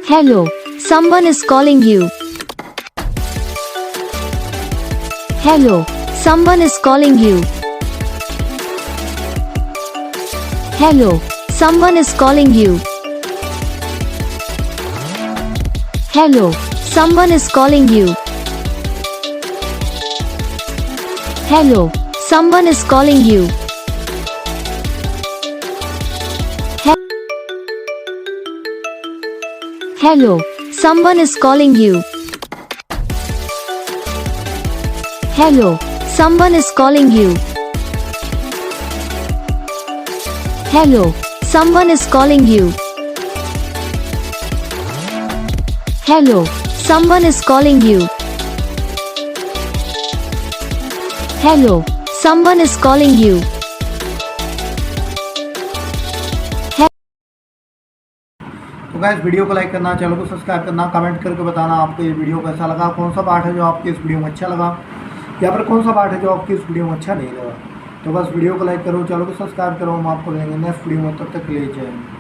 Hello, someone is calling you. Hello, someone is calling you. Hello, someone is calling you. Hello, someone is calling you. Hello, someone is calling you. Hello, someone is calling you. Hello, someone is calling you. Hello, someone is calling you. Hello, someone is calling you. Hello, someone is calling you. तो guys video को like करना, channel को subscribe करना, comment करके बताना आपको ये video कैसा लगा, कौन सा पार्ट है जो आपके इस वीडियो में अच्छा लगा या फिर कौन सा पार्ट है जो आपकी इस वीडियो में अच्छा नहीं लगा। तो बस वीडियो को लाइक करो, चैनल को सब्सक्राइब करो। हम आपको देंगे नेक्स्ट वीडियो में, तब तक के लिए जय हिंद।